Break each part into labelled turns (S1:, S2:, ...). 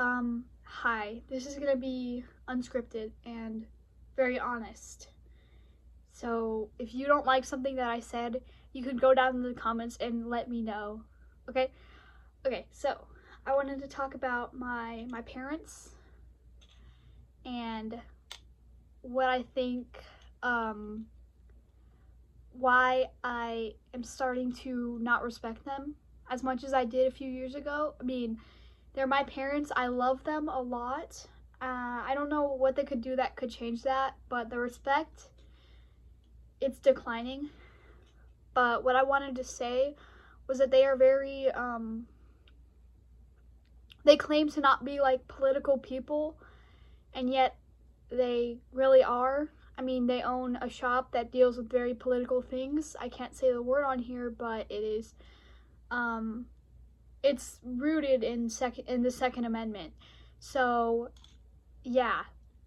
S1: Hi. This is gonna be unscripted and very honest. So, if you don't like something that I said, you could go down in the comments and let me know. Okay? Okay, so I wanted to talk about my parents and what I think, why I am starting to not respect them as much as I did a few years ago. I mean, they're my parents. I love them a lot. I don't know what they could do that could change that, but the respect, it's declining. But what I wanted to say was that they are very, they claim to not be like political people, and yet they really are. I mean, they own a shop that deals with very political things. I can't say the word on here, but it is, it's rooted in the Second Amendment. So yeah,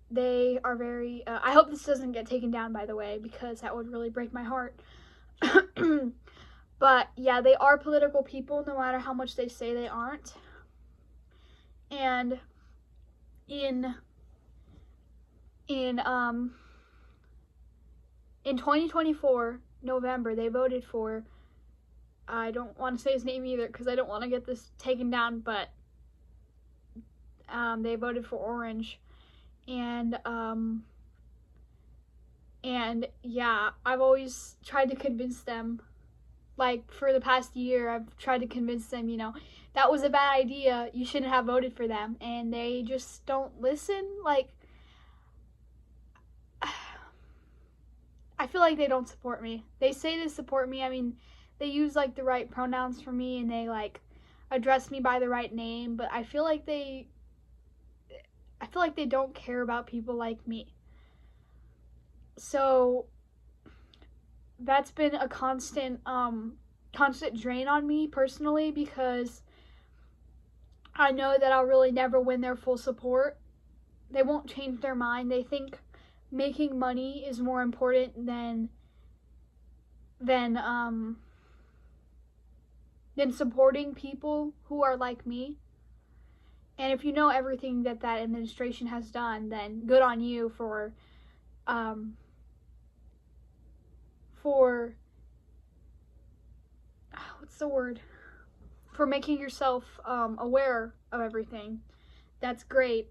S1: they are very. I hope this doesn't get taken down, by the way, because that would really break my heart. But yeah, they are political people, no matter how much they say they aren't. And in in um in 2024 November, they voted for. I don't want to say his name either because I don't want to get this taken down, but they voted for Orange, and yeah, I've always tried to convince them. Like, for the past year, I've tried to convince them, that was a bad idea. You shouldn't have voted for them. And they just don't listen. Like, I feel like they don't support me. They say they support me. I mean, they use, like, the right pronouns for me, and they, like, address me by the right name. But I feel like they don't care about people like me. So that's been a constant drain on me personally, because I know that I'll really never win their full support. They won't change their mind. They think making money is more important than supporting people who are like me. And if you know everything that administration has done, then good on you for what's the word? For making yourself aware of everything. That's great.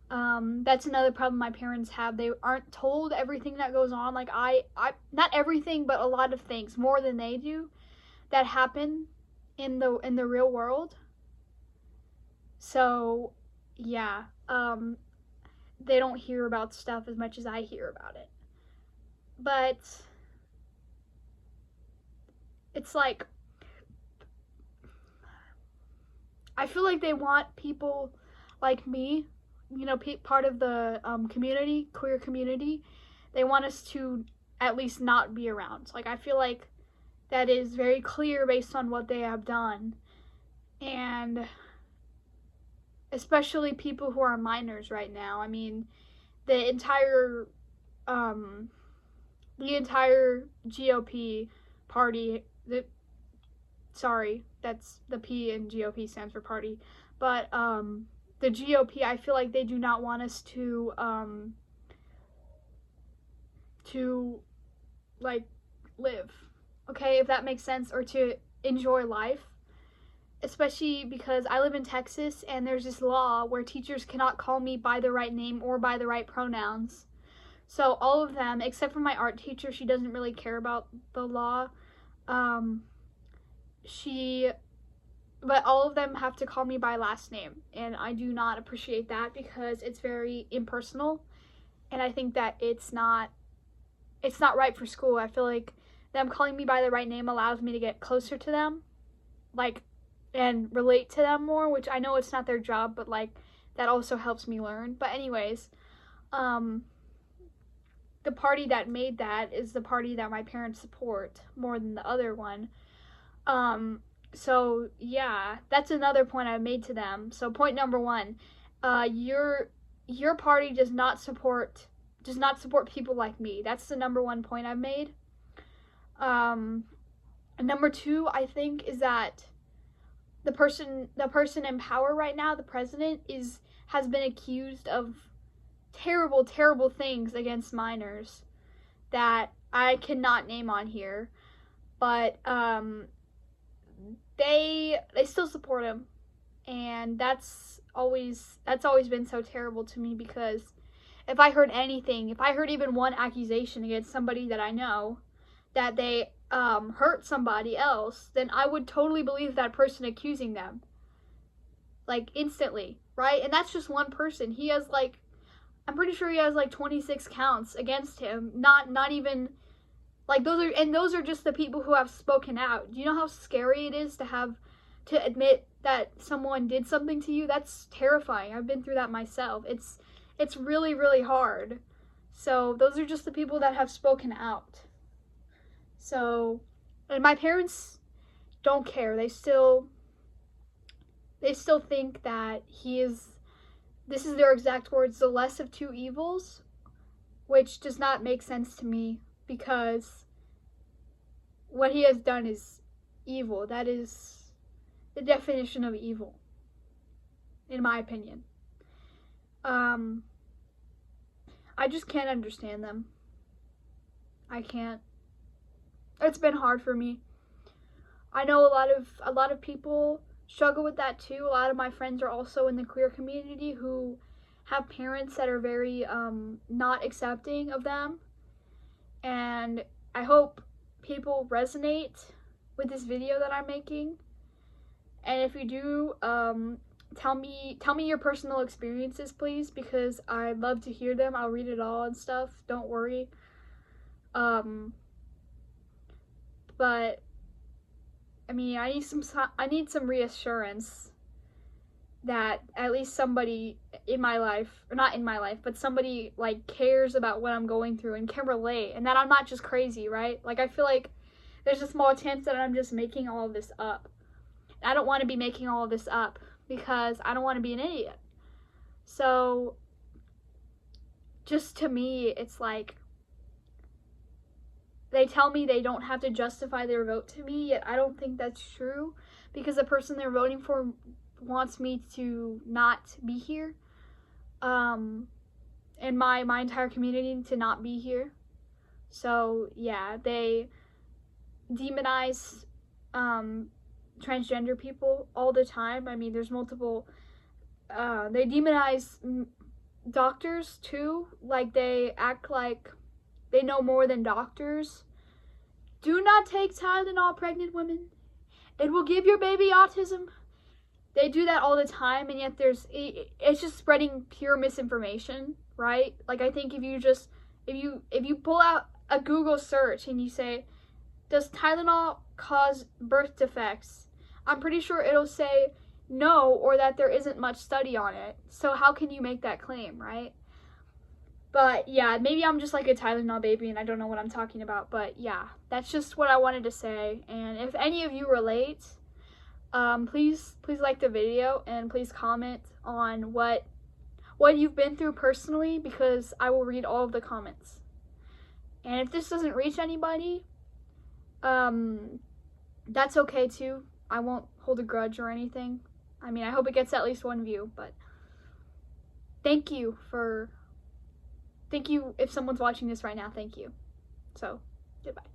S1: That's another problem my parents have. They aren't told everything that goes on. Like, I not everything, but a lot of things, more than they do, that happen in the real world. So yeah, they don't hear about stuff as much as I hear about it. But it's like, I feel like they want people like me, part of the community, queer community. They want us to at least not be around. Like, I feel like that is very clear based on what they have done. And especially people who are minors right now. I mean, the entire GOP party, that's the P in GOP stands for party, but the GOP, I feel like they do not want us to like live, okay, if that makes sense, or to enjoy life. Especially because I live in Texas, and there's this law where teachers cannot call me by the right name or by the right pronouns. So all of them, except for my art teacher, she doesn't really care about the law. But all of them have to call me by last name, and I do not appreciate that because it's very impersonal, and I think that it's not right for school. I feel like them calling me by the right name allows me to get closer to them, like, and relate to them more, which I know it's not their job, but like, that also helps me learn. But anyways, the party that made that is the party that my parents support more than the other one. So yeah, that's another point I made to them. So point number one, your party does not support people like me. That's the number one point I've made. Number two, I think, is that the person in power right now, the president, has been accused of terrible, terrible things against minors that I cannot name on here, but they still support him, and that's always been so terrible to me, because if I heard anything, if I heard even one accusation against somebody that I know that they hurt somebody else, then I would totally believe that person accusing them, like, instantly, right? And that's just one person. He has, like, I'm pretty sure he has, like, 26 counts against him. Not even, like, those are just the people who have spoken out. Do you know how scary it is to admit that someone did something to you? That's terrifying. I've been through that myself. It's really, really hard. So those are just the people that have spoken out. So, and my parents don't care. They still think that this is their exact words, the less of two evils, which does not make sense to me, because what he has done is evil. That is the definition of evil, in my opinion. I just can't understand them. I can't. It's been hard for me. I know a lot of people struggle with that too. A lot of my friends are also in the queer community who have parents that are very not accepting of them. And I hope people resonate with this video that I'm making. And if you do, tell me your personal experiences, please, because I'd love to hear them. I'll read it all and stuff. Don't worry. But I mean, I need some reassurance that at least somebody in my life, or not in my life, but somebody, like, cares about what I'm going through and can relate, and that I'm not just crazy, right? Like, I feel like there's a small chance that I'm just making all of this up. I don't want to be making all of this up, because I don't want to be an idiot. So, just to me, it's like, they tell me they don't have to justify their vote to me, yet I don't think that's true, because the person they're voting for wants me to not be here, and my entire community to not be here. So, yeah, they demonize transgender people all the time. I mean, there's multiple, they demonize doctors too, like, they act like they know more than doctors. Do not take Tylenol, pregnant women. It will give your baby autism. They do that all the time, and yet it's just spreading pure misinformation, right? Like, I think if you pull out a Google search and you say, does Tylenol cause birth defects? I'm pretty sure it'll say no, or that there isn't much study on it. So how can you make that claim, right? But yeah, maybe I'm just like a Tylenol baby and I don't know what I'm talking about. But yeah, that's just what I wanted to say. And if any of you relate, please like the video, and please comment on what you've been through personally, because I will read all of the comments. And if this doesn't reach anybody, that's okay too. I won't hold a grudge or anything. I mean, I hope it gets at least one view, but thank you if someone's watching this right now, thank you. So, goodbye.